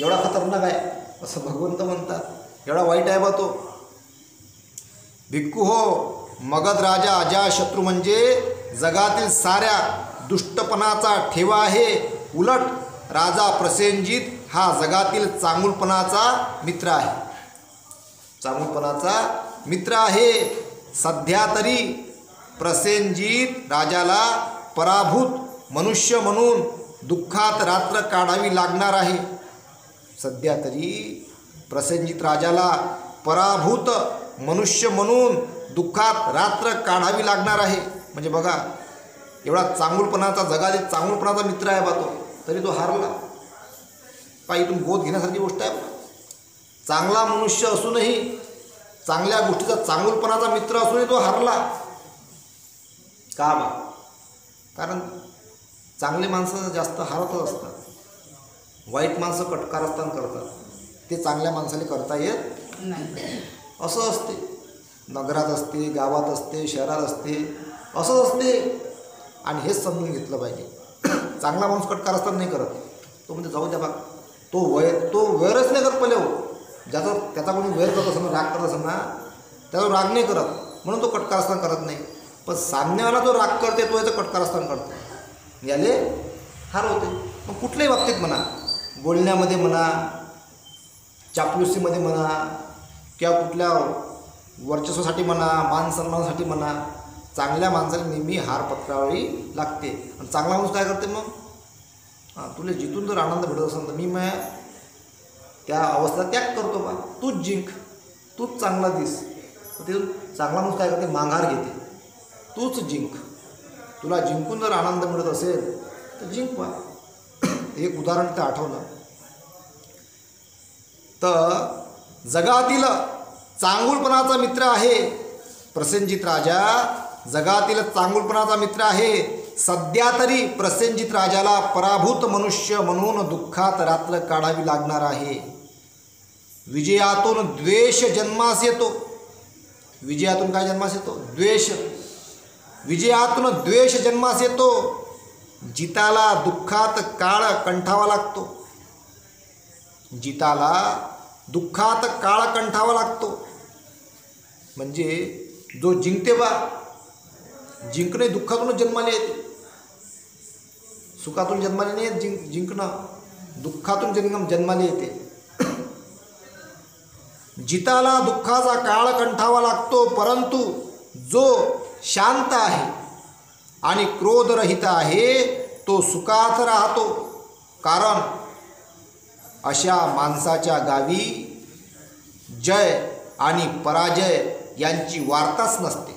एवढा खतरनाक आहे असं भगवंत म्हणतात. एवढा वाईट आहे बा तो. भिक्खू हो, मगध राजा अजातशत्रू म्हणजे जगातील साऱ्या दुष्टपणाचा ठेवा आहे. उलट राजा प्रसेनजित हा जगातील चांगुलपणाचा मित्र आहे. सध्या तरी प्रसेनजित राजाला पराभूत मनुष्य म्हणून दुःखात रात्र काढावी लागणार आहे. सध्या तरी प्रसेनजित राजाला पराभूत मनुष्य म्हणून दुःखात रात्र काढावी लागणार आहे. म्हणजे बघा, एवढा जगातील चांगुलपणाचा मित्र आहे बा तो, तरी तो हारला. इथून बोध घेण्यासारखी गोष्ट आहे. चांगला मनुष्य असूनही, चांगल्या गोष्टीचा चांगुलपणाचा मित्र असूनही तो हारला का बा? कारण चांगले माणसं जास्त हारतच असतात. वाईट माणसं कारस्थान करतात, ते चांगल्या माणसाला करता येत नाही. असं असते. नगरात असते, गावात असते, शहरात असते, असंच असते. आणि हेच समजून घेतलं पाहिजे. चांगला माणूस कारस्थान नाही करत. तो म्हणजे जाऊ द्या बा, तो वैरच नाही करत पहिले. त्याचा कोणी वैर करत असं राग करत असं ना, त्याचा राग नाही करत म्हणून तो कारस्थान करत नाही. पण सामनेवाला जो राग करते तो याचं कारस्थान करतो, याले हार होते. मग कुठल्याही बाबतीत म्हणा, बोलण्यामध्ये म्हणा, चापलुसीमध्ये म्हणा, किंवा कुठल्या वर्चस्वासाठी म्हणा, मान सन्मानासाठी म्हणा, चांगल्या माणसाला नेहमी हार पत्करावी लागते. आणि चांगला माणूस काय करते मग, तुला जिथून जर आनंद भेटत असेल तर मी त्या अवस्थेला त्याग करतो बा, तूच जिंक, तूच चांगला दिस. तिथून चांगला माणूस काय करते, माघार घेते, तूच जिंक. तुला जिंकून जर आनंद मिळत असेल तर जिंक बा. एक उदाहरण ते आठवलं तर जगातील चांगुलपणाचा मित्र आहे प्रसेनजित राजा. जगातील चांगुलपणाचा मित्र आहे. सध्या तरी प्रसेनजित राजाला पराभूत मनुष्य म्हणून दुःखात रात्र काढावी लागणार आहे. विजयातून द्वेष जन्मास येतो. विजयातून काय जन्मास येतो, द्वेष. विजयातून द्वेष जन्मास येतो. जिताला दुःखात काळ कंठावा लागतो. जिताला दुःखात काळ कंठावा लागतो. म्हणजे जो जिंकते बा, जिंकणे दुःखातूनच जन्माला येते. सुखातून जन्माला नाही येत जिंकणं, दुःखातून जन्माला येते. जिताला दुःखाचा काळ कंठावा लागतो. परंतु जो शांत आहे आणि क्रोधरहित आहे तो सुखात राहतो. कारण अशा माणसाच्या गावी जय आणि पराजय यांची वार्ताच नसते.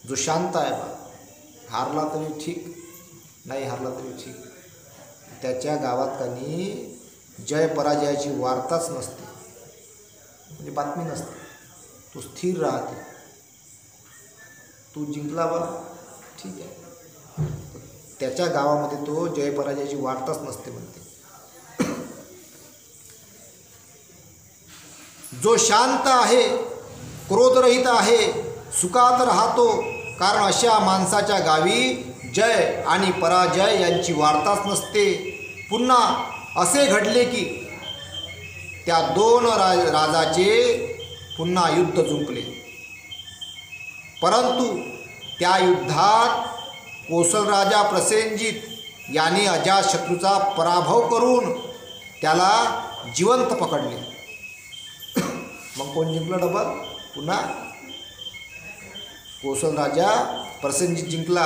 जो शांत आहे बा, हारला तरी ठीक, नाही हारला तरी ठीक, त्याच्या गावात काही जय पराजयाची वार्ताच नसते, म्हणजे बातमी नसते. तो स्थिर राहते. तू जिंकला बा, ठीक आहे, त्याच्या गावामध्ये तो जय पराजयाची वार्ताच नसते म्हणते. जो शांत आहे, क्रोधरहित आहे, सुखात राहतो. कारण अशा माणसाच्या गावी जय आणि पराजय यांची वार्ताच नसते. पुन्हा असे घडले की त्या दोन राजाचे पुन्हा युद्ध जुंपले. परंतु त्या युद्धात कोसलराजा प्रसेनजित याने अजातशत्रूचा पराभव करून त्याला जिवंत पकडले. मग कोण जिंकलं डबल, पुन्हा कोसलराजा प्रसेनजित जिंकला.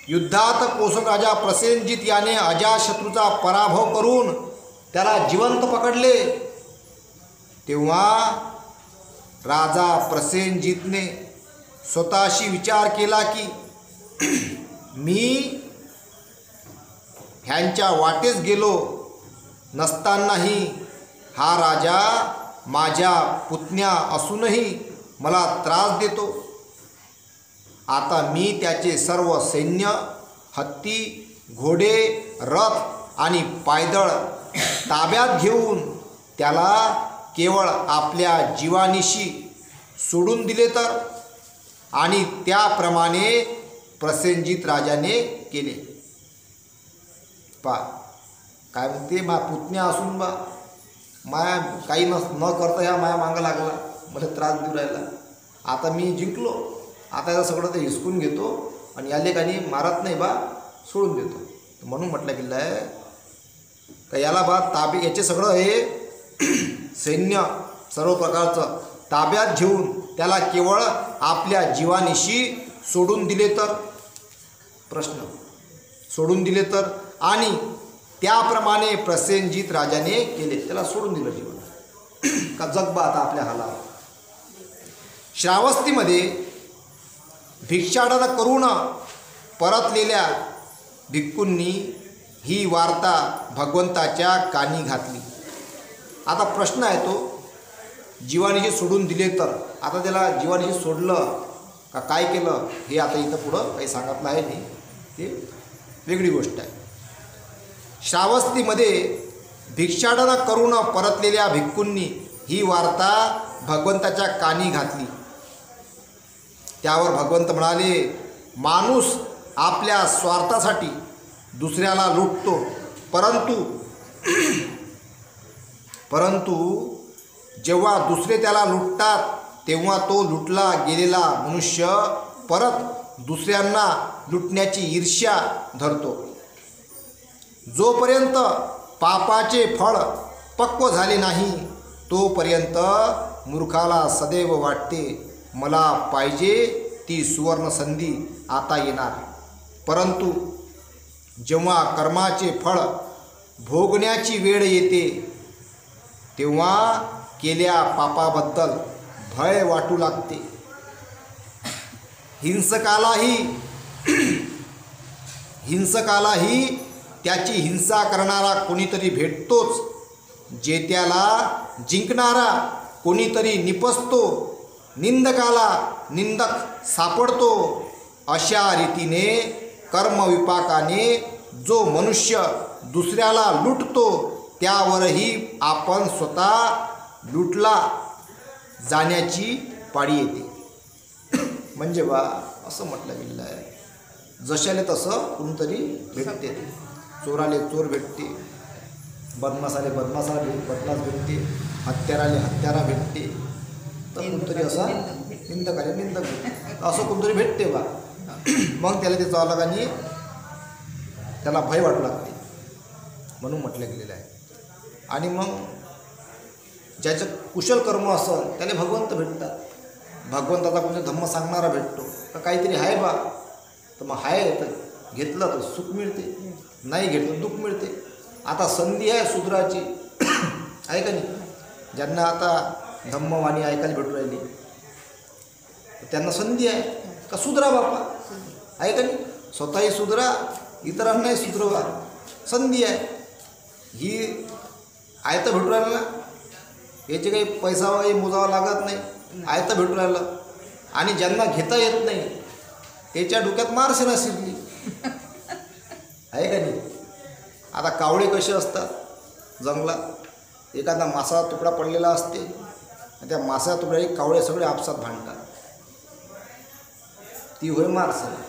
युद्धात कोसलराजा प्रसेनजित याने अजातशत्रूचा पराभव करून त्याला जिवंत पकडले. तेव्हा राजा प्रसेनजितने स्वतःशी विचार केला की मी ह्यांच्या वाटेस गेलो नसतानाही हा राजा माझ्या पुतण्या असूनही मला त्रास देतो. आता मी त्याचे सर्व सैन्य, हत्ती, घोडे, रथ आणि पायदळ ताब्यात घेऊन त्याला केवळ आपल्या जीवानीशी सोडून दिले तर. आणि त्याप्रमाणे प्रसेनजित राजाने केले. काय म्हणते, मा पुतण्या असून बा माया काही न करता ह्या माया मागं लागला, मला त्रास देऊ राहिला. आता मी जिंकलो, आता याचं सगळं ते हिसकून घेतो आणि याले काही मारत नाही बा, सोडून देतो. म्हणून म्हटलं गेलं आहे का याला बा याचे सगळं हे सैन्य सर्व प्रकारचं ताब्यात घेऊन त्याला केवळ आपल्या जीवानीशी सोडून दिले तर. प्रश्न, सोडून दिले तर. आणि त्याप्रमाणे प्रसेनजित राजाने केले, त्याला सोडून दिलं जीवन का जगबा आता आपल्या हालावर. श्रावस्तीमध्ये भिक्षाटन करून परतलेल्या भिक्खूंनी ही वार्ता भगवंताच्या कानी घातली. आता प्रश्न आहे तो, जीवानीशी सोडून दिले तर. आता त्याला जीवानीशी सोडलं का काय केलं हे आता इथं पुढं काही सांगितलं आहे नाही, ते वेगळी गोष्ट आहे. श्रावस्तीमध्ये भिक्षाटन करून परतलेल्या भिक्खूंनी ही वार्ता भगवंताच्या कानी घातली. त्यावर भगवंत म्हणाले, माणूस आपल्या स्वार्थासाठी दुसऱ्याला लुटतो, परंतु जेव्हा दुसरे त्याला लुटतात तेव्हा तो लुटला गेलेला मनुष्य परत दुसऱ्यांना लुटण्याची ईर्ष्या धरतो. जोपर्यंत पापाचे फळ पक्व झाले नाही तोपर्यंत मूर्खाला सदैव वाटते, मला पाहिजे ती सुवर्ण संधी आता येणार. परंतु जेव्हा कर्माचे फळ भोगण्याची वेळ येते तेव्हा केल्या पापाबद्दल भय वाटू लागते. हिंसकालाही त्याची हिंसा करणारा कोणीतरी भेटतोच, जेत्याला जिंकणारा कोणीतरी निपजतो, निंदकाला निंदक सापडतो. अशा रीतीने कर्मविपाकाने जो मनुष्य दुसऱ्याला लुटतो त्यावरही आपण स्वतः लुटला जाण्याची पाळी येते. म्हणजे बा असं म्हटलं गेलेलं आहे, जशाले तसं कोणतरी भेटते. चोराले चोर भेटते, बदमासाले बदमास भेटते, हत्याराले हत्यारा भेटते, तर कोणतरी असा निंदकाले निंदक भेटते, असं कोणतरी भेटते बा. मग त्याला ते चालकांनी त्याला भय वाटू लागते म्हणून म्हटलं गेलेलं आहे. आणि मग ज्याचं कुशल कर्म असेल त्याला भगवंत भेटतात. भगवंताचा कोणी धम्म सांगणारा भेटतो, तर काहीतरी आहे बा, तर मग आहे तर घेतलं तर सुख मिळते, नाही घेतलं दुःख मिळते. आता संधी आहे शूद्राची, आहे का नाही? ज्यांना आता धम्मवाणी ऐकायला भेटू राहिली त्यांना संधी आहे का सुधरा बापा, आहे का नाही? स्वतःही सुधरा, इतरांनाही सुधरवा, संधी आहे ही. आयतं भेटू राहिलं ना, याचे काही पैसा वगैरे मोजावा लागत नाही, आयतं भेटू राहिलं. आणि ज्यांना घेता येत नाही त्याच्या डोक्यात मारसेना शिरली, आहे का नाही? आता कावळे कसे असतात जंगलात, एखादा मासा तुकडा पडलेला असते, त्या मासा तुकड्याची कावळे सगळे आपसात भांडतात, ती होय मारसेना.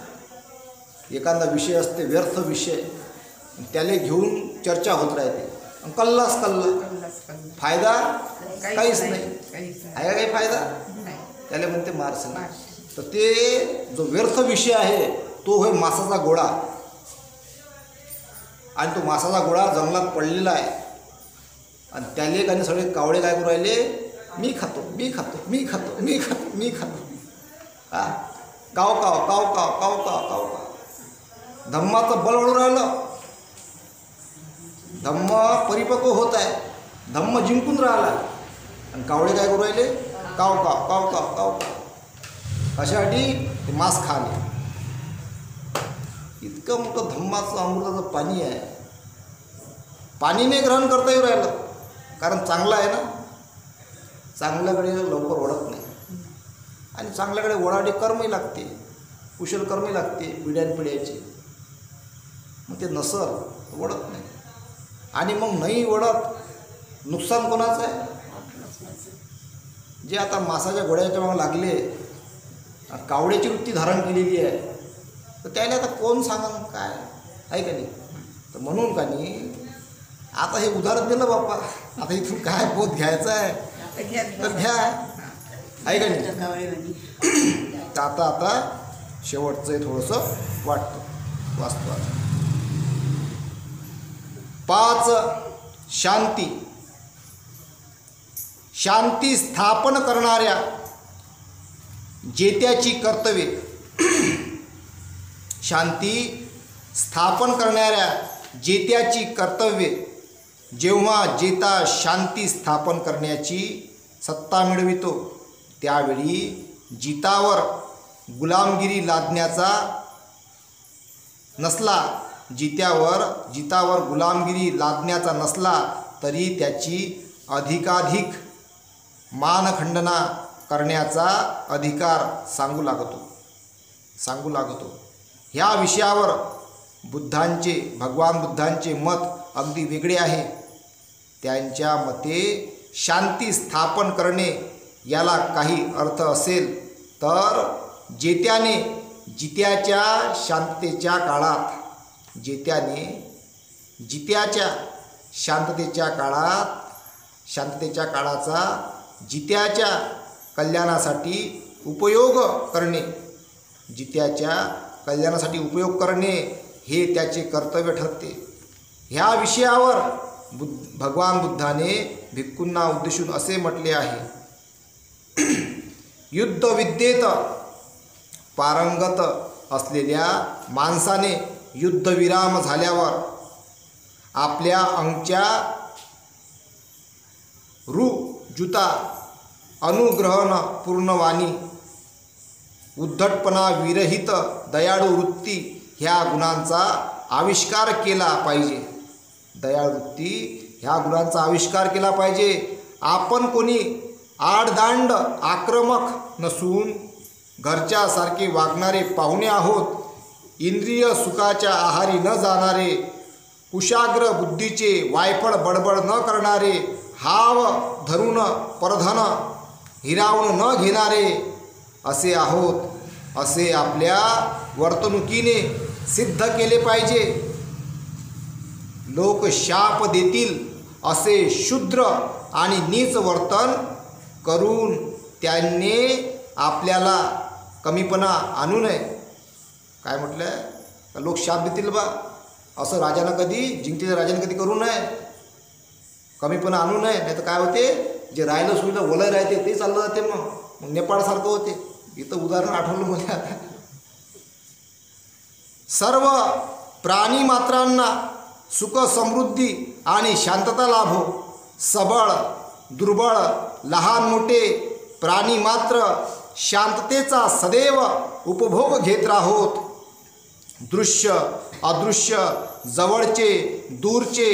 एखादा विषय असते व्यर्थ विषय, त्याला घेऊन चर्चा होत राहते, कल्लाच कल्ला, फायदा काहीच नाही, आहे का काही फायदा, त्याला म्हणते मारसेना. तर ते जो व्यर्थ विषय आहे तो होय मासाचा गोळा, आणि तो मासाचा गोळा जंगलात पडलेला आहे. आणि त्याले काही सगळे कावळे काय करू राहिले, मी खातो मी खातो मी खातो मी खातो मी खातो, हा काव काव काव काव काव काव काव काव. धम्माचं बळ वाढू राहिलं, धम्म परिपक्व होत आहे, धम्म जिंकून राहिला, आणि कावळे काय करू राहिले, काव काव काव काव काव काव. अशासाठी ते मांस खाले. इतकं मोठं धम्माचं अमृताचं पाणी आहे, पाणीने ग्रहण करता येऊ राहिलं, कारण चांगलं आहे ना. चांगल्याकडे लवकर ओढत नाही, आणि चांगल्याकडे ओढाडी कर्मही लागते, कुशल कर्मही लागते पिढ्यानपिढ्याचे. मग ते नसल ओढत नाही, आणि मग नाही ओढत नुकसान कोणाचं आहे? जे आता मासाच्या गोळ्याच्या मागे लागले, कावड्याची वृत्ती धारण केलेली आहे, तर त्याला आता कोण सांगा काय, आहे का नाही? तर म्हणून का नाही, आता हे उदाहरण दिलं बाप्पा, आता इथून काय बोध घ्यायचा आहे तर घ्या, आहे का नाही? तर आता शेवटचं हे थोडंसं वाटतं वास्तवाचं. 5 शांती स्थापन करणाऱ्या जेत्याची कर्तव्ये. शांती स्थापन करणाऱ्या जेत्याची कर्तव्ये. जेव्हा जेता शांती स्थापन करण्याची सत्ता मिळवितो त्यावेळी जितावर गुलामगिरी लादण्याचा नसला, जितावर गुलामगिरी लादण्याचा नसला तरी त्याची अधिकाधिक मानखंडना करण्याचा अधिकार सांगू लागतो. ह्या विषयावर भगवान बुद्धांचे मत अगदी वेगळे आहे. त्यांच्या मते शांती स्थापन करणे याला काही अर्थ असेल तर जेत्याने जित्याच्या शांततेच्या काळात शांततेच्या काळाचा जित्याच्या कल्याणासाठी उपयोग करणे हे त्याचे कर्तव्य ठरते. ह्या विषयावर भगवान बुद्धाने भिक्खूंना उद्देशून असे म्हटले आहे, युद्धविद्येत पारंगत असलेल्या माणसाने युद्धविराम झाल्यावर आपल्या अंगच्या रुजुता अनुग्रहण पूर्णवाणी उद्धटपणा विरहित दयाळू वृत्ती ह्या गुणांचा आविष्कार केला पाहिजे. आपण कोणी आडदांड आक्रमक नसून घरच्यासारखे वागणारे पाहुणे आहोत. इंद्रिय सुखाच्या आहारी न जाणारे, कुशाग्र बुद्धीचे वायफळ बडबड न करणारे, हाव धरून परधन हिरावून न घेणारे असे आहोत, असे आपल्या वर्तणुकीने सिद्ध केले पाहिजे. लोक शाप देतील असे शूद्र आणि नीच वर्तन करून त्यांनी आपल्याला कमीपणा आणू नये. काय म्हटलंय? लोक शाप देतील बा असं जिंकलेल्या राजानं कधी करू नये, कमीपणा आणू नये. नाही तर काय होते, जे राहिलं सुईला वलय राहते ते चाललं जाते. मग नेपाळसारखं होते. इथं उदाहरण आठवलं मला. सर्व प्राणी मात्रांना सुख समृद्धी आणि शांतता लाभो. सबळ दुर्बळ लहान मोठे प्राणी मात्र शांततेचा सदैव उपभोग घेत राहोत. दृश्य अदृश्य जवळचे दूरचे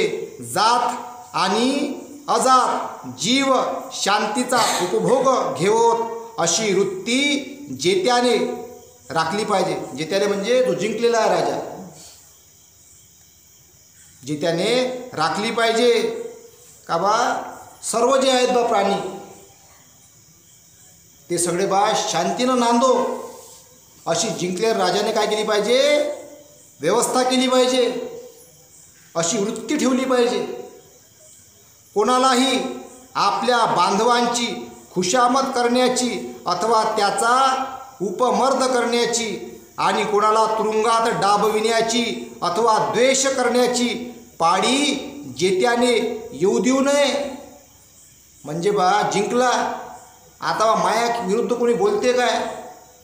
जात आणि अजात जीव शांतीचा उपभोग घेवोत अशी वृत्ती जेत्याने राखली पाहिजे. जेत्याने म्हणजे जो जिंकलेला आहे राजा, जेत्याने राखली पाहिजे. का बा सर्व जे आहेत बा प्राणी ते सगळे बा शांतीनं नांदो अशी जिंकलेल्या राजाने काय केली पाहिजे, व्यवस्था केली पाहिजे, अशी वृत्ती ठेवली पाहिजे. कोणालाही आपल्या बांधवांची खुशामत करण्याची अथवा त्याचा उपमर्द करण्याची आणि कोणाला तुरुंगात डाबविण्याची अथवा द्वेष करण्याची पाडी जेत्याने येऊ देऊ नये. म्हणजे बा जिंकला, आता माया विरुद्ध कोणी बोलते काय,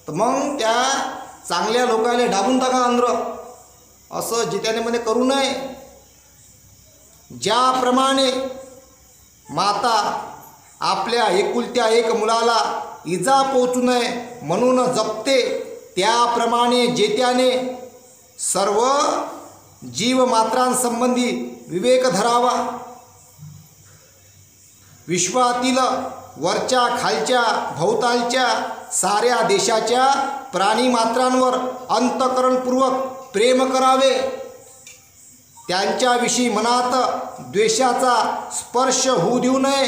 तर मग त्या चांगल्या लोकांना डाबून टाका अंध्र, असं जेत्याने मध्ये करू नये. ज्याप्रमाणे माता आपल्या एकुलत्या एक मुलाला इजा पोचू नये म्हणून जपते, त्याप्रमाणे जेत्याने सर्व जीवमात्रांसंबंधी विवेक धरावा. विश्वातील वरच्या खालच्या भोवतालच्या साऱ्या देशाच्या प्राणीमात्रांवर अंतःकरणपूर्वक प्रेम करावे. त्यांच्याविषयी मनात द्वेषाचा स्पर्श होऊ देऊ नये.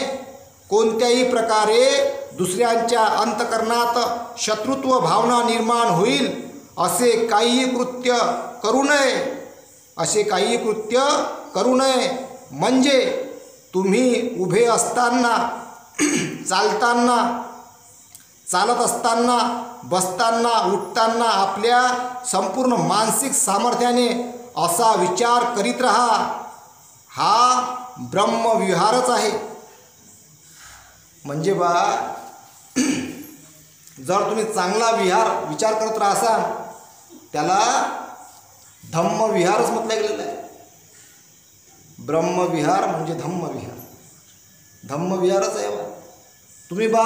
कोणत्याही प्रकारे दुसऱ्यांच्या अंतःकरणात शत्रुत्व भावना निर्माण होईल असे काहीही कृत्य करू नये. म्हणजे तुम्ही उभे असताना, चालताना, चालत असताना, बसताना, उठताना आपल्या संपूर्ण मानसिक सामर्थ्याने असा विचार करीत राहा, हा ब्रह्मविहारच आहे. म्हणजे बा जर तुम्ही चांगला विचार करत राहाल त्याला धम्मविहारच म्हटलं गेलेलं आहे. ब्रह्मविहार म्हणजे धम्मविहारच आहे. तुम्ही बा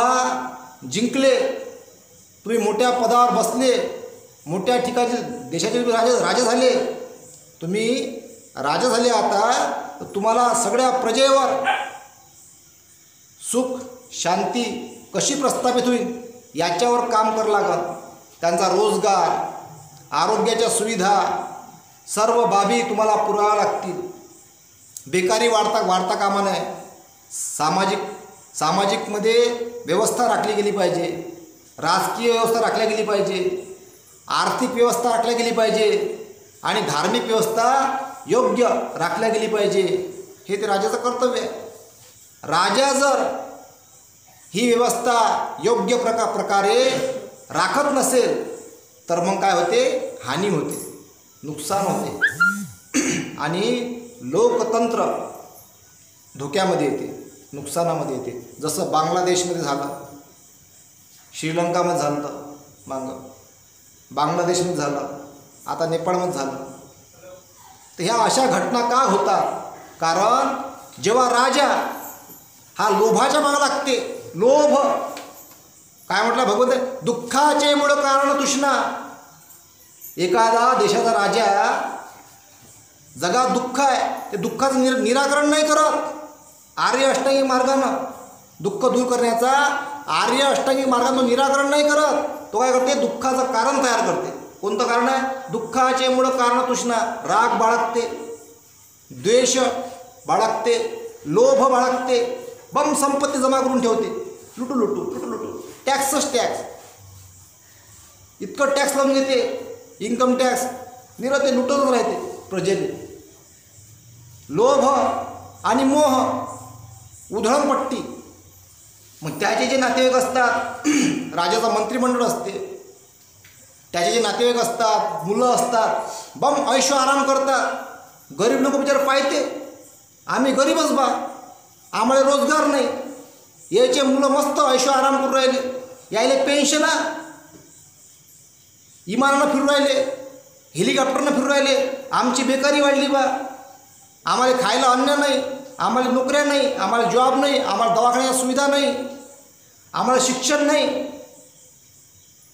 जिंकले, तुम्ही मोठ्या पदावर बसले, मोठ्या ठिकाणी देशाचे राजा झाले, तुम्ही राजा झाले. आता तुम्हाला सगळ्या प्रजेवर सुख शांती कशी प्रस्थापित होईल याच्यावर काम करावं लागेल. त्यांचा रोजगार, आरोग्याच्या सुविधा, सर्व बाबी तुम्हाला पुरवाव्या लागतील. बेकारी वाढता कामा नये. सामाजिकमध्ये व्यवस्था राखली गेली पाहिजे, राजकीय व्यवस्था राखल्या गेली पाहिजे, आर्थिक व्यवस्था राखल्या गेली पाहिजे आणि धार्मिक व्यवस्था योग्य राखल्या गेली पाहिजे. हे ते राजाचं कर्तव्य आहे. राजा जर ही व्यवस्था योग्य प्रकारे राखत नसेल तर मग काय होते, हानी होते, नुकसान होते आणि लोकतंत्र धोक्यामध्ये येते, नुकसानामध्ये येते. जसं बांगलादेशमध्ये झालं, श्रीलंकामध्ये झालं, बांगलादेशमध्ये झालं, आता नेपाळमध्ये झालं. तर ह्या अशा घटना का होतात? कारण जेव्हा राजा हा लोभाच्या मागे लागते, लोभ काय म्हटलं भगवंत, दुःखाचे मूळ कारण तृष्णा. एखादा देशाचा राजा जगात दुःख आहे, ते दुःखाचं निराकरण नाही करत आर्य अष्टांगिक मार्गानं. दुःख दूर करण्याचा आर्य अष्टांगिक मार्गानं निराकरण नाही करत. तो काय करते, दुःखाचं कारण तयार करते. कोणतं कारण आहे? दुःखाचे मूळ कारण तृष्णा. राग बाळगते, द्वेष बाळगते, लोभ बाळगते, बम संपत्ती जमा करून ठेवते, लुटू, टॅक्सच टॅक्स, इतकं टॅक्स लावून घेते, इन्कम टॅक्स, निरते लुटतच राहते प्रजेने. लोभ आणि मोह, उधळपट्टी. मग त्याचे जे नातेवाईक असतात, राजाचा मंत्रिमंडळ असते, त्याचे जे नातेवाईक असतात, मुलं असतात, बम ऐशो आराम करतात. गरीब लोक बिचार पाहते, आम्ही गरीबच बा, आम्हाला रोजगार नाही, याचे मुलं मस्त ऐशो आराम करून राहिले, यायले पेन्शन, विमानानं फिरून राहिले, हेलिकॉप्टरनं फिरून राहिले. आमची बेकारी वाढली बा, आम्हाला खायला अन्न नाही, आम्हाला नोकऱ्या नाही, आम्हाला जॉब नाही, आम्हाला दवाखान्याच्या सुविधा नाही, आम्हाला शिक्षण नाही,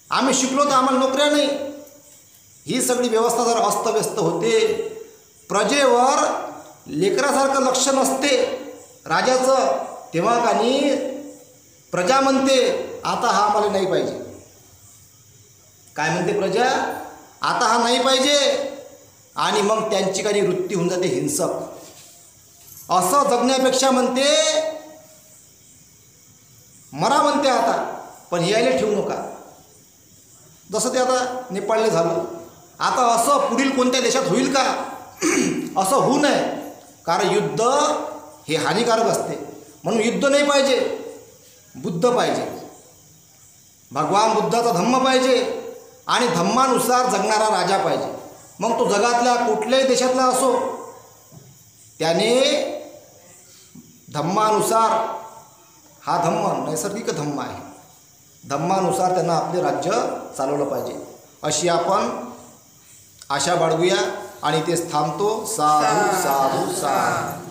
आम्ही शिकलो तर आम्हाला नोकऱ्या नाही. ही सगळी व्यवस्था जर अस्तव्यस्त होते, प्रजेवर लेकरासारखं लक्ष नसते राजाचं, तेव्हा कानी प्रजा म्हणते आता हा आम्हाला नाही पाहिजे. काय म्हणते प्रजा? आता हा नाही पाहिजे. आणि मग त्यांची काही वृत्ती होऊन जाते हिंसक. असं जगण्यापेक्षा म्हणते मरा म्हणते आता, पण यायला ठेवू नका. जसं ते आता नेपाळले झालं. आता असं पुढील कोणत्या देशात होईल का? असं होऊ नये, कारण युद्ध हे हानिकारक असते. म्हणून युद्ध नाही पाहिजे, बुद्ध पाहिजे, भगवान बुद्धाचा धम्म पाहिजे आणि धम्मानुसार जगणारा राजा पाहिजे. मग तो जगातल्या कुठल्याही देशातला असो, त्याने धम्मानुसार, हा धम्म नैसर्गिक धम्म आहे, धम्मानुसार त्यांना आपले राज्य चालवलं पाहिजे. अशी आपण आशा बाळगूया आणि तेच थांबतो. साधू साधू साधू.